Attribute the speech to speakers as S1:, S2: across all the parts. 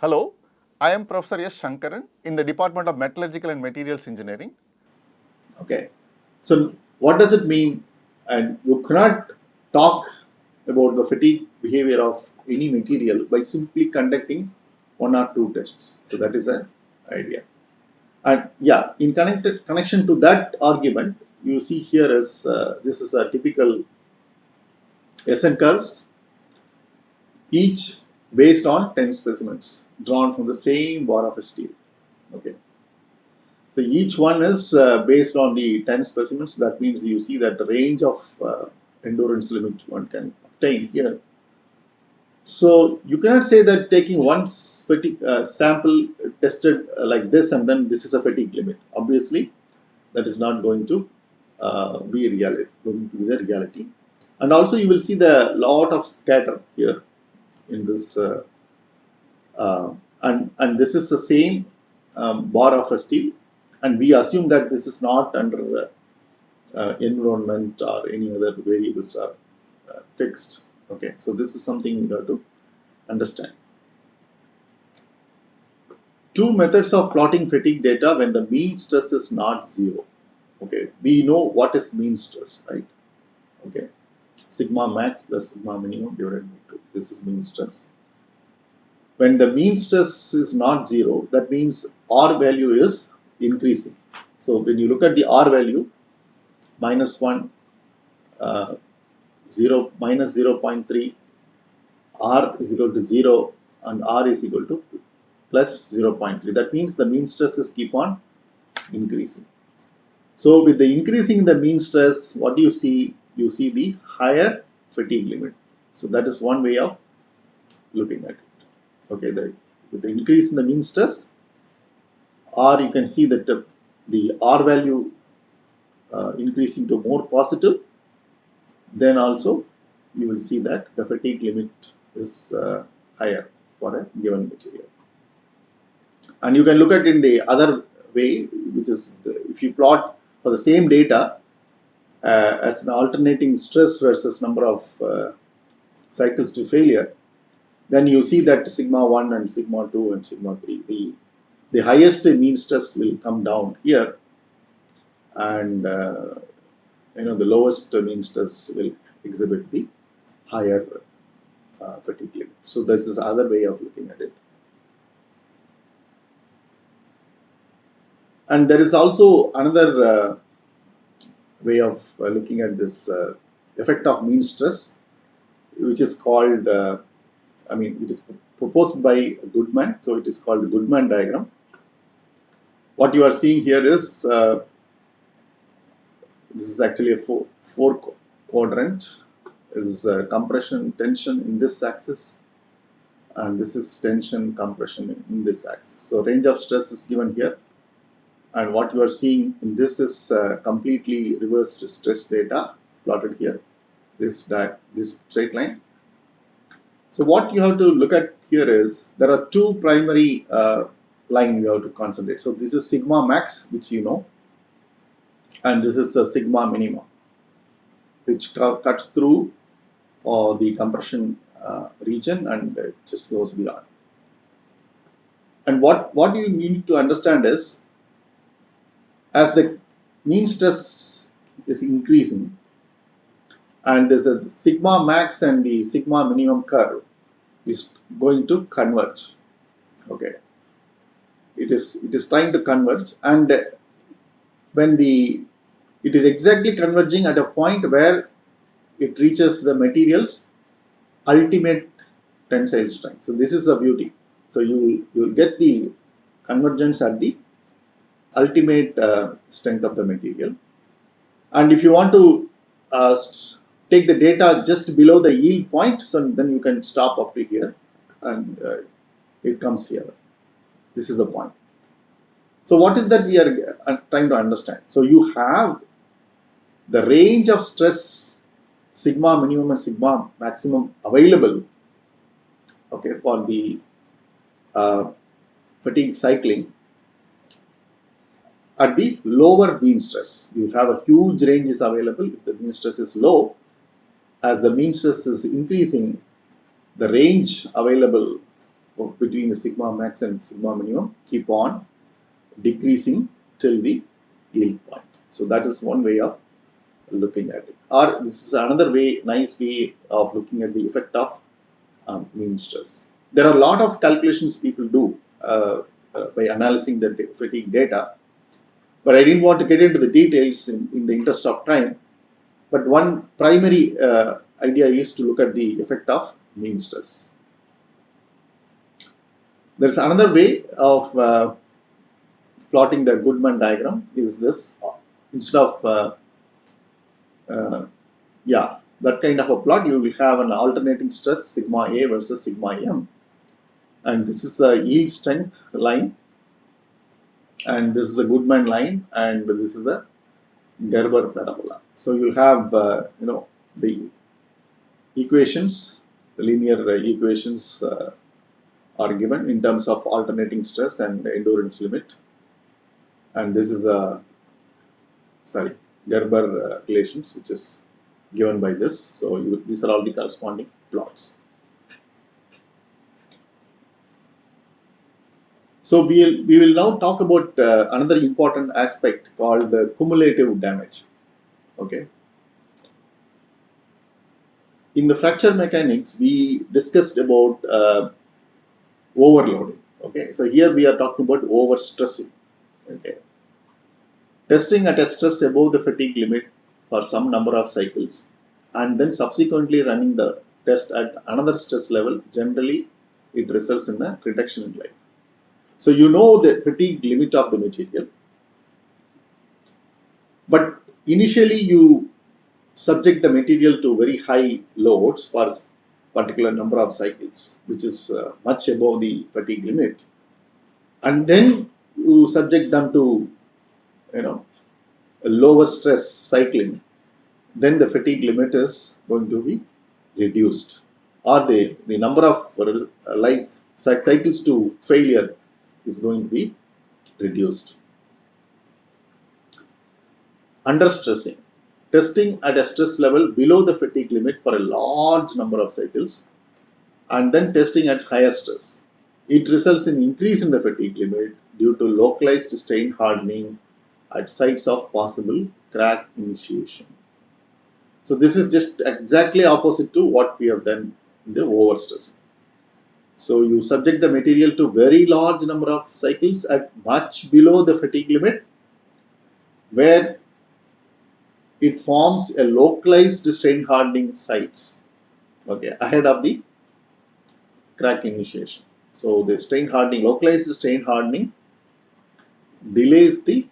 S1: Hello, I am Professor S. Shankaran in the Department of Metallurgical and Materials Engineering.
S2: Okay, so what does it mean? And you cannot talk about the fatigue behavior of any material by simply conducting one or two tests. So that is the idea. And yeah, in connection to that argument, you see here is this is a typical SN curves, each based on 10 specimens drawn from the same bar of steel. Okay. So each one is based on the 10 specimens. That means you see that the range of endurance limit one can obtain here. So you cannot say that taking one fatigue sample tested like this and then this is a fatigue limit. Obviously, that is not going to be reality. Going to be the reality. And also you will see the lot of scatter here in this, and this is the same bar of a steel. And we assume that this is not under environment or any other variables are fixed. Okay, so this is something you have to understand. Two methods of plotting fatigue data when the mean stress is not zero. Okay, we know what is mean stress, right? Okay, sigma max plus sigma minimum divided by 2. This is mean stress. When the mean stress is not zero, that means R value is increasing. So when you look at the R value, minus 1, 0, minus 0.3, R is equal to 0 and R is equal to plus 0.3. That means the mean stresses keep on increasing. So with the increasing in the mean stress, what do you see? You see the higher fatigue limit. So that is one way of looking at it. Okay, with the increase in the mean stress, R, you can see that the R value increasing to more positive, then also you will see that the fatigue limit is higher for a given material. And you can look at it in the other way, which is if you plot for the same data as an alternating stress versus number of cycles to failure, then you see that sigma 1 and sigma 2 and sigma 3, the highest mean stress will come down here, and the lowest mean stress will exhibit the higher fatigue limit. So this is other way of looking at it. And there is also another way of looking at this effect of mean stress, which is called, it is proposed by Goodman. So it is called the Goodman diagram. What you are seeing here is, this is actually a four quadrant. This is compression, tension in this axis, and this is tension, compression in this axis. So range of stress is given here. And what you are seeing in this is completely reversed stress data plotted here, this straight line. So what you have to look at here is there are two primary lines you have to concentrate. So this is sigma max, which you know, and this is a sigma minimum, which cuts through the compression region and it just goes beyond. And what you need to understand is, as the mean stress is increasing and there's a sigma max and the sigma minimum curve is going to converge. Okay, it is trying to converge, and when it is exactly converging at a point where it reaches the material's ultimate tensile strength. So this is the beauty. So you will get the convergence at the ultimate strength of the material. And if you want to take the data just below the yield point, so then you can stop up to here and it comes here. This is the point. So what is that we are trying to understand? So you have the range of stress sigma minimum and sigma maximum available, okay, for the fatigue cycling at the lower mean stress. You have a huge range is available if the mean stress is low. As the mean stress is increasing, the range available between the sigma max and sigma minimum keep on decreasing till the yield point. So that is one way of looking at it. Or this is another way, nice way of looking at the effect of mean stress. There are a lot of calculations people do by analyzing the fatigue data, but I didn't want to get into the details in the interest of time. But one primary idea is to look at the effect of mean stress. There is another way of plotting the Goodman diagram is this. Instead of that kind of a plot, you will have an alternating stress sigma A versus sigma M, and this is the yield strength line, and this is a Goodman line, and this is a Gerber parabola. So you have the equations, the linear equations are given in terms of alternating stress and endurance limit, and this is a Gerber relations, which is given by this. So these are all the corresponding plots. So we will now talk about another important aspect called the cumulative damage. Okay. In the fracture mechanics, we discussed about overloading. Okay. So here we are talking about overstressing. Okay. Testing at a stress above the fatigue limit for some number of cycles, and then subsequently running the test at another stress level, generally it results in a reduction in life. So you know the fatigue limit of the material, but initially you subject the material to very high loads for a particular number of cycles, which is much above the fatigue limit, and then you subject them to a lower stress cycling. Then the fatigue limit is going to be reduced, or the number of life cycles to failure is going to be reduced. Under stressing, testing at a stress level below the fatigue limit for a large number of cycles, and then testing at higher stress. It results in increase in the fatigue limit due to localized strain hardening at sites of possible crack initiation. So this is just exactly opposite to what we have done in the overstressing. So you subject the material to very large number of cycles at much below the fatigue limit, where it forms a localized strain hardening sites, okay, ahead of the crack initiation. So the localized strain hardening delays the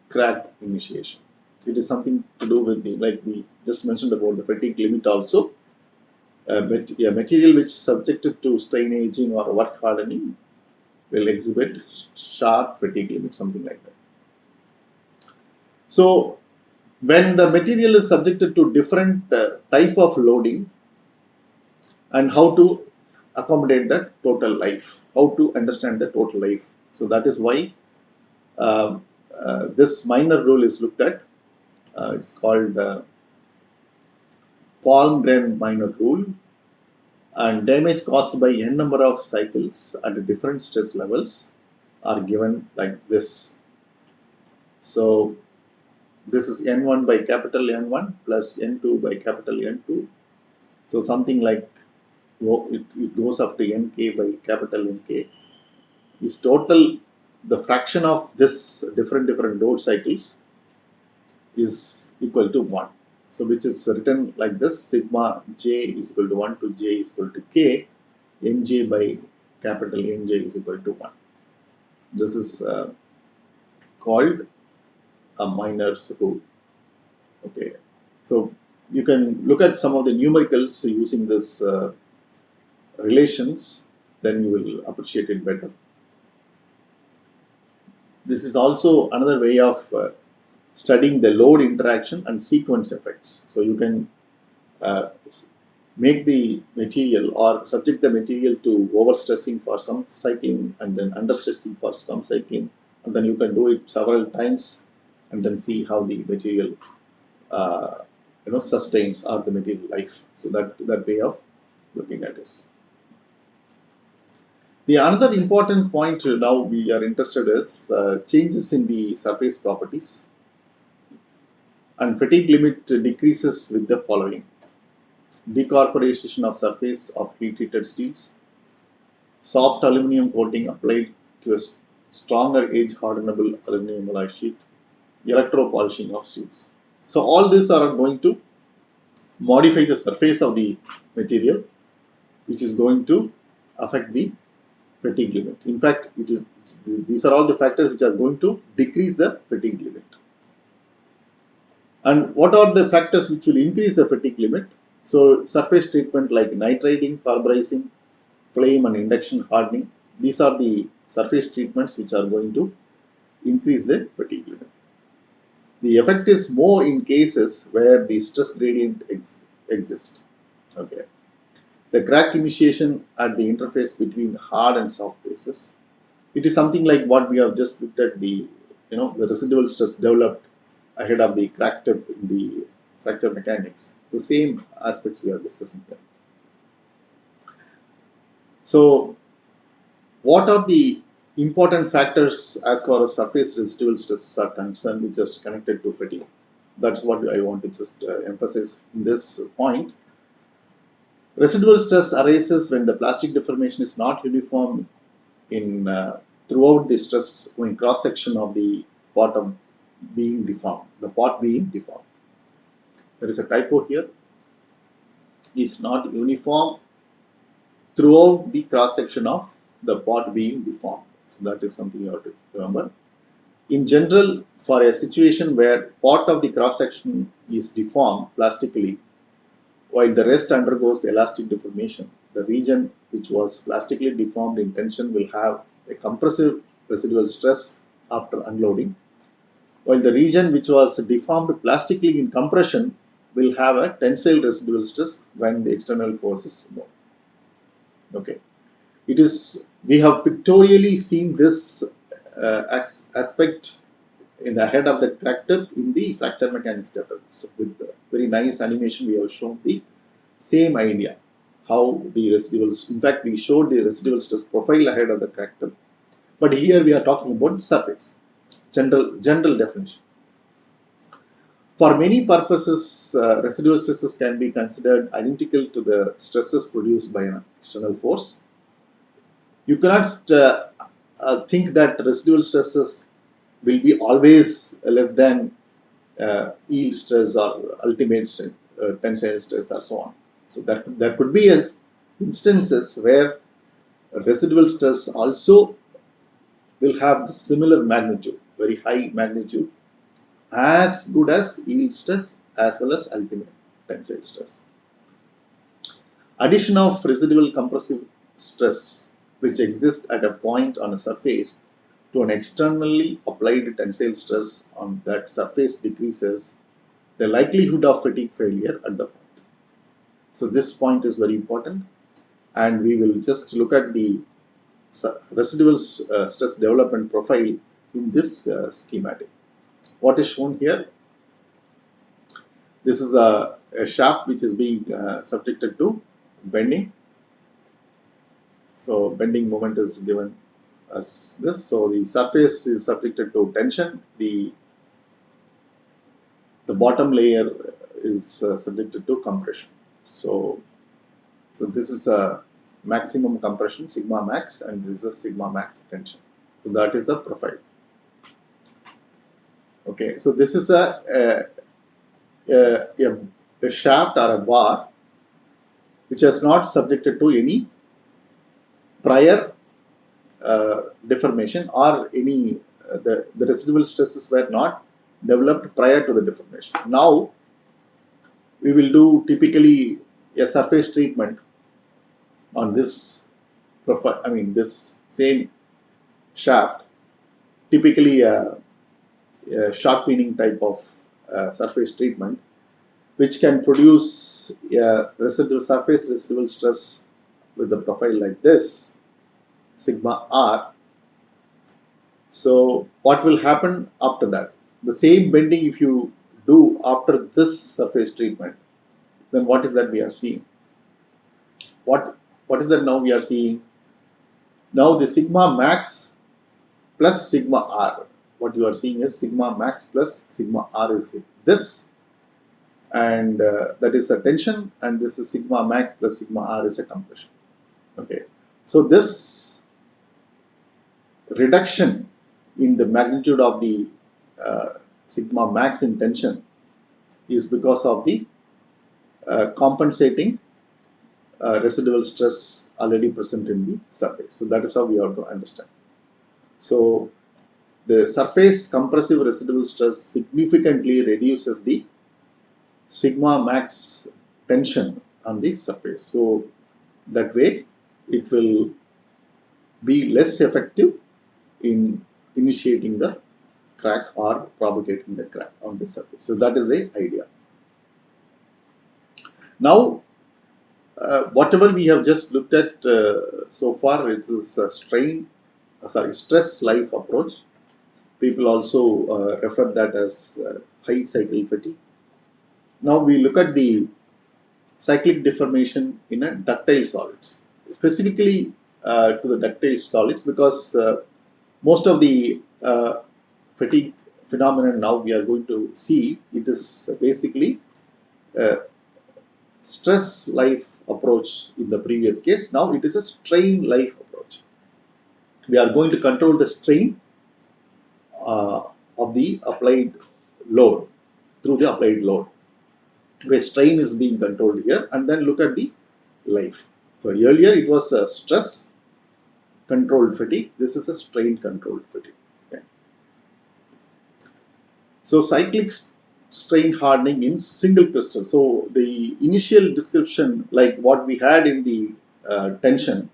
S2: crack initiation. It is something to do with like we just mentioned about the fatigue limit also. But a material which is subjected to strain aging or work hardening will exhibit sharp fatigue limit, something like that. So when the material is subjected to different type of loading, and how to accommodate that total life, how to understand the total life. So that is why this minor rule is looked at. It's called Palmgren minor rule, and damage caused by n number of cycles at different stress levels are given like this. So this is n1 by capital N1 plus n2 by capital N2. So something like it goes up to nk by capital Nk is total. The fraction of this different load cycles is equal to 1. So which is written like this: sigma j is equal to 1 to j is equal to k, nj by capital Nj is equal to 1. This is called a Minor's rule. Okay, so you can look at some of the numericals using this relations, then you will appreciate it better. This is also another way of studying the load interaction and sequence effects. So you can make the material or subject the material to overstressing for some cycling and then understressing for some cycling, and then you can do it several times and then see how the material sustains or the material life. So that way of looking at this. The another important point now we are interested is changes in the surface properties, and fatigue limit decreases with the following: decorporation of surface of heat treated steels, soft aluminum coating applied to a stronger edge hardenable aluminum alloy sheet, electro polishing of steels. So all these are going to modify the surface of the material, which is going to affect the fatigue limit. In fact, these are all the factors which are going to decrease the fatigue limit. And what are the factors which will increase the fatigue limit? So surface treatment like nitriding, carburizing, flame and induction hardening. These are the surface treatments which are going to increase the fatigue limit. The effect is more in cases where the stress gradient exists. Okay. The crack initiation at the interface between hard and soft bases. It is something like what we have just looked at, the the residual stress developed ahead of the crack tip in the fracture mechanics. The same aspects we are discussing there. So what are the important factors as far as surface residual stresses are concerned, which is connected to fatigue? That's what I want to just emphasize in this point. Residual stress arises when the plastic deformation is not uniform in throughout the stress in cross section of the bottom being deformed, the part being deformed. There is a typo here. Is not uniform throughout the cross section of the part being deformed. So that is something you have to remember. In general, for a situation where part of the cross section is deformed plastically, while the rest undergoes elastic deformation, the region which was plastically deformed in tension will have a compressive residual stress after unloading, while the region which was deformed plastically in compression will have a tensile residual stress when the external force is removed. Okay, we have pictorially seen this aspect in the head of the crack tip in the fracture mechanics chapter. So with the very nice animation, we have shown the same idea, how the residuals, in fact, we showed the residual stress profile ahead of the crack tip. But here we are talking about the surface, general definition. For many purposes, residual stresses can be considered identical to the stresses produced by an external force. You cannot think that residual stresses will be always less than yield stress or ultimate stress, tensile stress, or so on. So there could be instances where residual stress also will have the similar magnitude, very high magnitude, as good as yield stress as well as ultimate tensile stress. Addition of residual compressive stress which exists at a point on a surface to an externally applied tensile stress on that surface decreases the likelihood of fatigue failure at the point. So this point is very important, and we will just look at the residual stress development profile in this schematic. What is shown here? This is a shaft which is being subjected to bending. So bending moment is given as this. So the surface is subjected to tension. The bottom layer is subjected to compression. So this is a maximum compression, sigma max, and this is a sigma max tension. So that is the profile. Okay, so this is a shaft or a bar which has not subjected to any prior deformation, or any the residual stresses were not developed prior to the deformation. Now we will do typically a surface treatment on this profile, this same shaft, typically a sharp peening type of surface treatment, which can produce a surface residual stress with the profile like this, sigma r. So what will happen after that? The same bending if you do after this surface treatment, then what is that we are seeing? What is that now we are seeing? Now the sigma max plus sigma r. What you are seeing is sigma max plus sigma r is this, and that is the tension, and this is sigma max plus sigma r is a compression. Okay, so this reduction in the magnitude of the sigma max in tension is because of the compensating residual stress already present in the surface. So that is how we have to understand. So the surface compressive residual stress significantly reduces the sigma max tension on the surface. So that way it will be less effective in initiating the crack or propagating the crack on the surface. So that is the idea. Now, whatever we have just looked at so far, it is a stress life approach. People also refer that as high cycle fatigue. Now we look at the cyclic deformation in a ductile solids, specifically to the ductile solids, because most of the fatigue phenomenon now we are going to see, it is basically stress life approach in the previous case. Now it is a strain life approach. We are going to control the strain of the applied load through the applied load, where strain is being controlled here, and then look at the life. So earlier it was a stress controlled fatigue. This is a strain controlled fatigue. Okay. So cyclic strain hardening in single crystal. So the initial description, like what we had in the tension,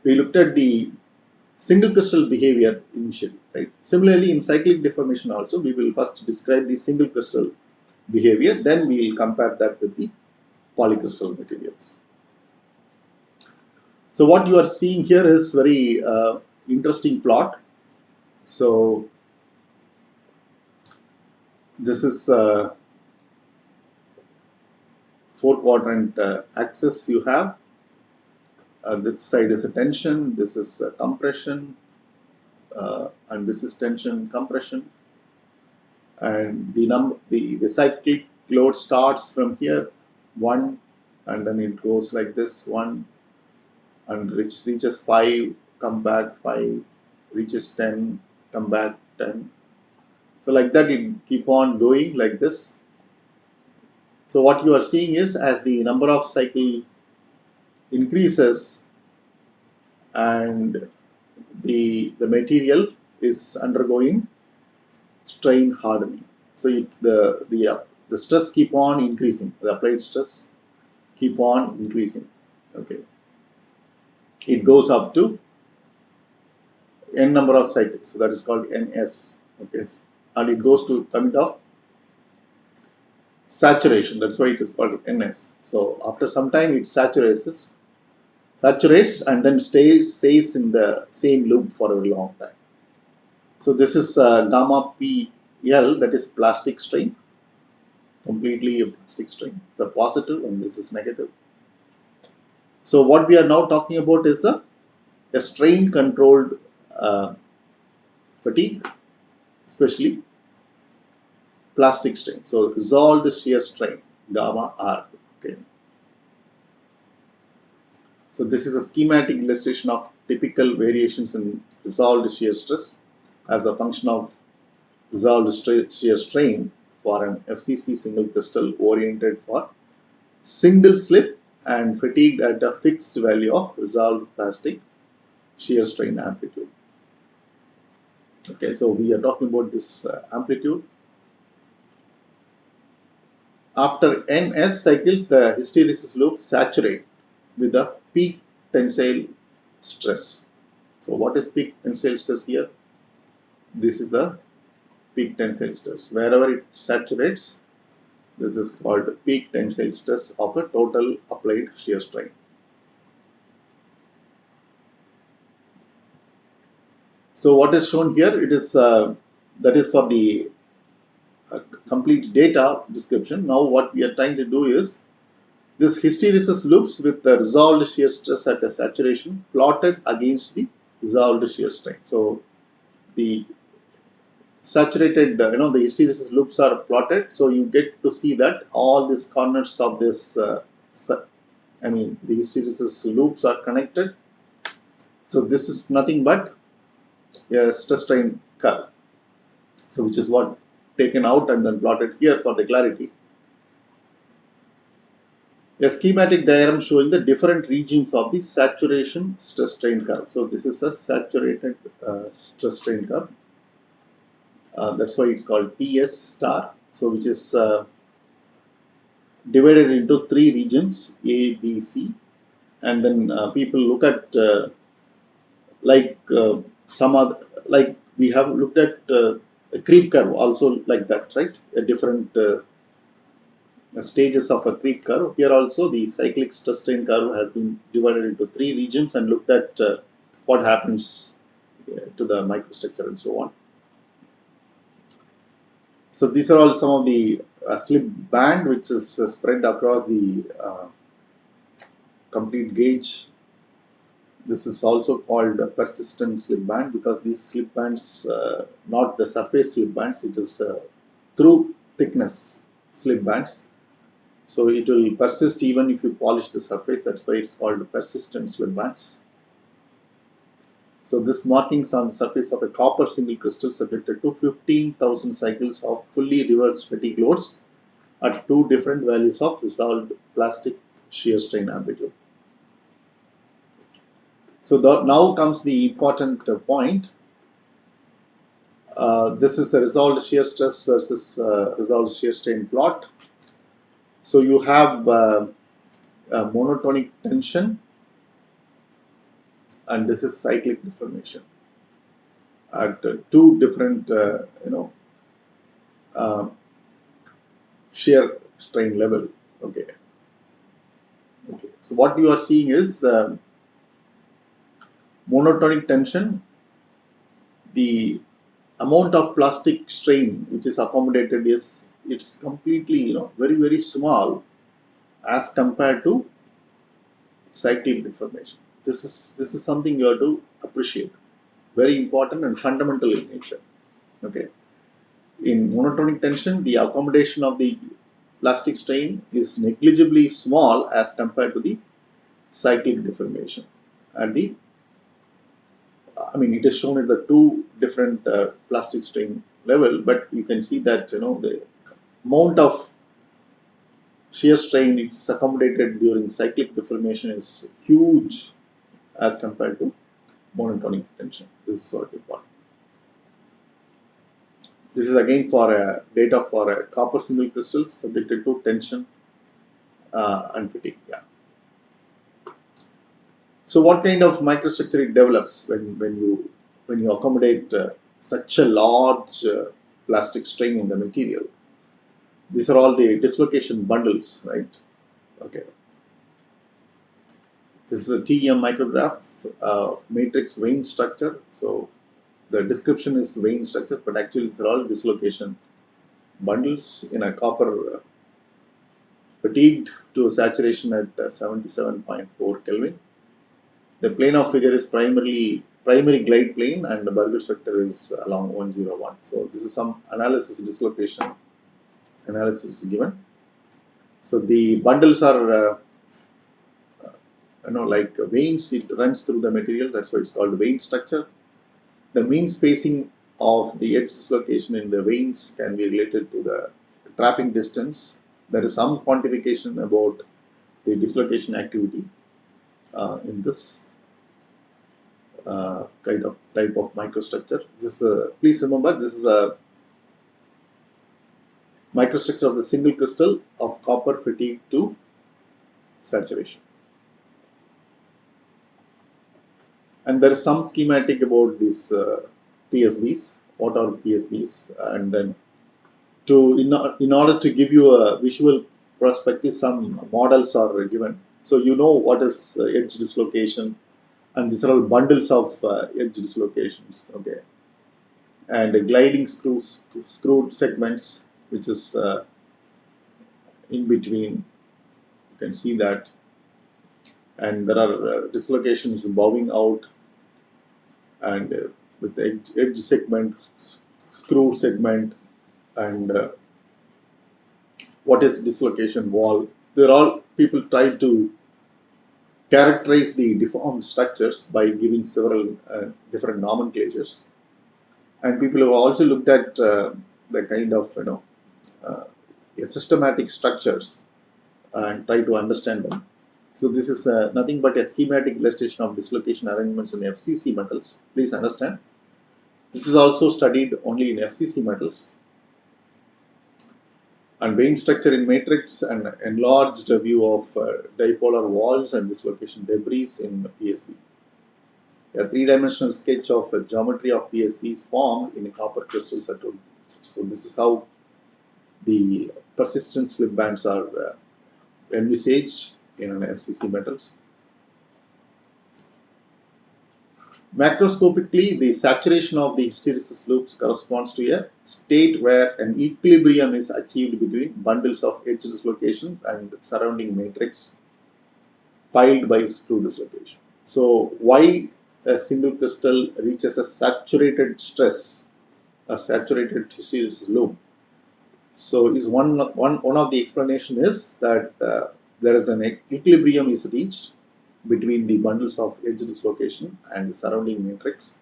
S2: we looked at the single crystal behavior initially, right? Similarly, in cyclic deformation also, we will first describe the single crystal behavior, then we will compare that with the polycrystal materials. So what you are seeing here is very interesting plot. So this is four quadrant axis you have. This side is a tension, this is a compression, and this is tension compression, and the cyclic load starts from here 1, and then it goes like this 1, and reaches 5, come back 5, reaches 10, come back 10. So like that it keep on going like this. So what you are seeing is, as the number of cycle increases and the material is undergoing strain hardening. So the stress keep on increasing, the applied stress keep on increasing. Okay, it goes up to n number of cycles, so that is called ns. Okay, and it goes to point of saturation. That's why it is called ns. So after some time it saturates and then stays in the same loop for a long time. So this is gamma PL, that is plastic strain, completely a plastic strain, the positive, and this is negative. So what we are now talking about is a strain controlled fatigue, especially plastic strain. So resolved shear strain, gamma R. Okay. So this is a schematic illustration of typical variations in resolved shear stress as a function of resolved shear strain for an FCC single crystal oriented for single slip and fatigued at a fixed value of resolved plastic shear strain amplitude. Okay, so we are talking about this amplitude. After NS cycles, the hysteresis loop saturates with the peak tensile stress. So what is peak tensile stress here? This is the peak tensile stress. Wherever it saturates, this is called peak tensile stress of a total applied shear strain. So what is shown here, it is that is for the complete data description. Now what we are trying to do is this hysteresis loops with the resolved shear stress at a saturation plotted against the resolved shear strain. So the saturated, the hysteresis loops are plotted, so you get to see that all these corners of this, the hysteresis loops are connected. So this is nothing but a stress strain curve. So which is what taken out and then plotted here for the clarity. A schematic diagram showing the different regions of the saturation stress strain curve. So this is a saturated stress strain curve. That's why it's called TS star. So which is divided into three regions, A, B, C, and then people look at some other, like we have looked at a creep curve also like that, right? A different stages of a creep curve. Here also the cyclic stress strain curve has been divided into three regions and looked at what happens to the microstructure and so on. So these are all some of the slip band which is spread across the complete gauge. This is also called a persistent slip band because these slip bands, not the surface slip bands, it is through thickness slip bands. So it will persist even if you polish the surface. That's why it's called persistent slip bands. So this markings on the surface of a copper single crystal subjected to 15,000 cycles of fully reversed fatigue loads at two different values of resolved plastic shear strain amplitude. So now comes the important point. This is a resolved shear stress versus resolved shear strain plot. So you have monotonic tension, and this is cyclic deformation at two different, shear strain level. Okay. So what you are seeing is monotonic tension. The amount of plastic strain which is accommodated it's completely very small as compared to cyclic deformation. This is something you have to appreciate. Very important and fundamental in nature. Okay. In monotonic tension, the accommodation of the plastic strain is negligibly small as compared to the cyclic deformation. At the, it is shown at the two different plastic strain level, but you can see that the amount of shear strain which is accommodated during cyclic deformation is huge as compared to monotonic tension. This is sort of important. This is again for data for a copper single crystal subjected to tension and fatigue. Yeah. So what kind of microstructure it develops when you accommodate such a large plastic strain in the material? These are all the dislocation bundles, right? Okay. This is a TEM micrograph matrix vein structure. So the description is vein structure, but actually these are all dislocation bundles in a copper fatigued to saturation at 77.4 Kelvin. The plane of figure is primary glide plane and the Burgers vector is along 101. So this is some analysis dislocation analysis is given. So the bundles are like veins. It runs through the material. That's why it's called vein structure. The mean spacing of the edge dislocation in the veins can be related to the trapping distance. There is some quantification about the dislocation activity in this type of microstructure. This please remember, this is a microstructure of the single crystal of copper fatigue to saturation. And there is some schematic about these PSBs. What are PSBs? And then in order to give you a visual perspective, some models are given. So you know what is edge dislocation, and these are all bundles of edge dislocations. Okay, and gliding screwed segments, which is in between. You can see that, and there are dislocations bowing out. and with the edge segment, screw segment, and what is dislocation wall. They're all people try to characterize the deformed structures by giving several different nomenclatures. And people have also looked at the kind of uh, systematic structures and try to understand them. So this is nothing but a schematic illustration of dislocation arrangements in FCC metals. Please understand, this is also studied only in FCC metals. And vein structure in matrix and enlarged view of dipolar walls and dislocation debris in PSB. A three-dimensional sketch of a geometry of PSB is formed in copper crystals at all. So this is how the persistent slip bands are envisaged in an FCC metals. Macroscopically, the saturation of the hysteresis loops corresponds to a state where an equilibrium is achieved between bundles of edge dislocation and surrounding matrix piled by screw dislocation. So, why a single crystal reaches a saturated stress or saturated hysteresis loop? So, is one of the explanation is that there is an equilibrium is reached between the bundles of edge dislocation and the surrounding matrix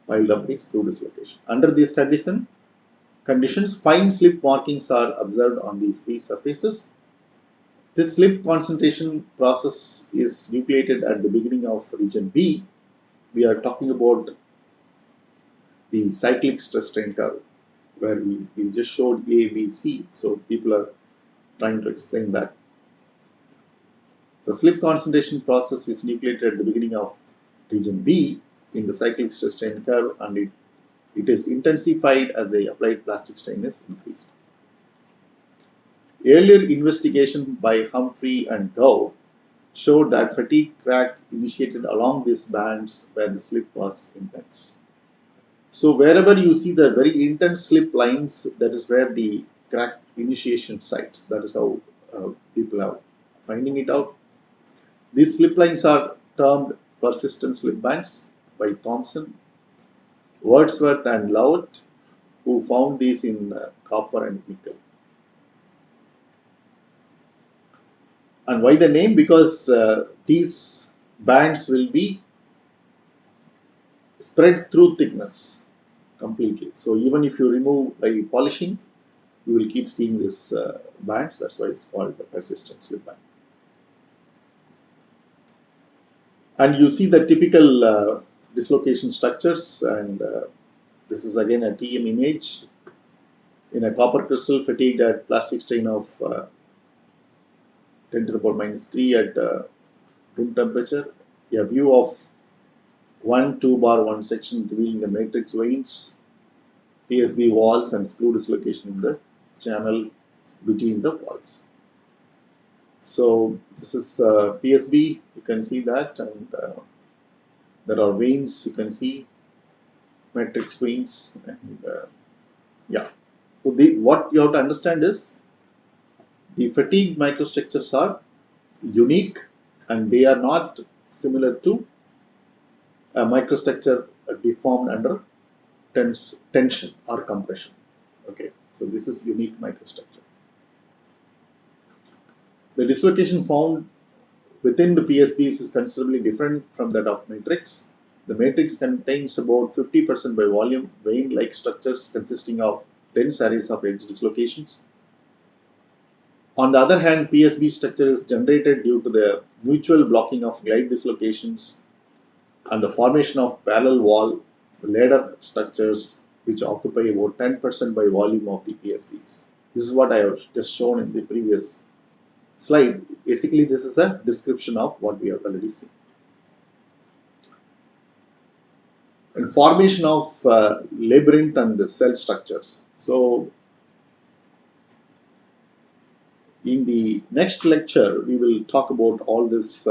S2: piled up by screw dislocation. Under these conditions, fine slip markings are observed on the free surfaces. This slip concentration process is nucleated at the beginning of region B. We are talking about the cyclic stress strain curve, where we just showed A, B, C. So people are trying to explain that. The slip concentration process is nucleated at the beginning of region B in the cyclic stress strain curve, and it is intensified as the applied plastic strain is increased. Earlier investigation by Humphrey and Gow showed that fatigue crack initiated along these bands where the slip was intense. So wherever you see the very intense slip lines, that is where the crack initiation sites. That is how people are finding it out. These slip lines are termed persistent slip bands by Thomson, Wordsworth and Lowett, who found these in copper and nickel. And why the name? Because these bands will be spread through thickness completely. So even if you remove by polishing, you will keep seeing these bands. That's why it's called the persistent slip band. And you see the typical dislocation structures, and this is again a TM image in a copper crystal fatigued at plastic strain of 10 to the power minus 3 at room temperature. A view of 2 bar 1 section revealing the matrix veins, PSB walls, and screw dislocation in the channel between the walls. So this is PSB, you can see that, and there are veins, you can see matrix veins, and yeah. So what you have to understand is the fatigue microstructures are unique and they are not similar to a microstructure deformed under tension or compression. Okay, so this is unique microstructure. The dislocation found within the PSBs is considerably different from that of matrix. The matrix contains about 50% by volume vein-like structures consisting of dense arrays of edge dislocations. On the other hand, PSB structure is generated due to the mutual blocking of glide dislocations and the formation of parallel wall ladder structures which occupy about 10% by volume of the PSBs. This is what I have just shown in the previous slide. Basically, this is a description of what we have already seen. And formation of labyrinth and the cell structures. So, in the next lecture, we will talk about all this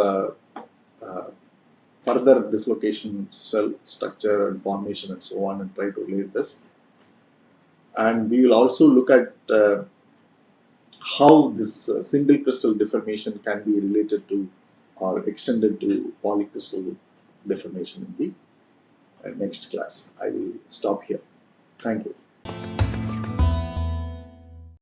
S2: further dislocation, cell structure and formation and so on, and try to relate this. And we will also look at how this single crystal deformation can be related to or extended to polycrystal deformation in the next class. I will stop here. Thank you.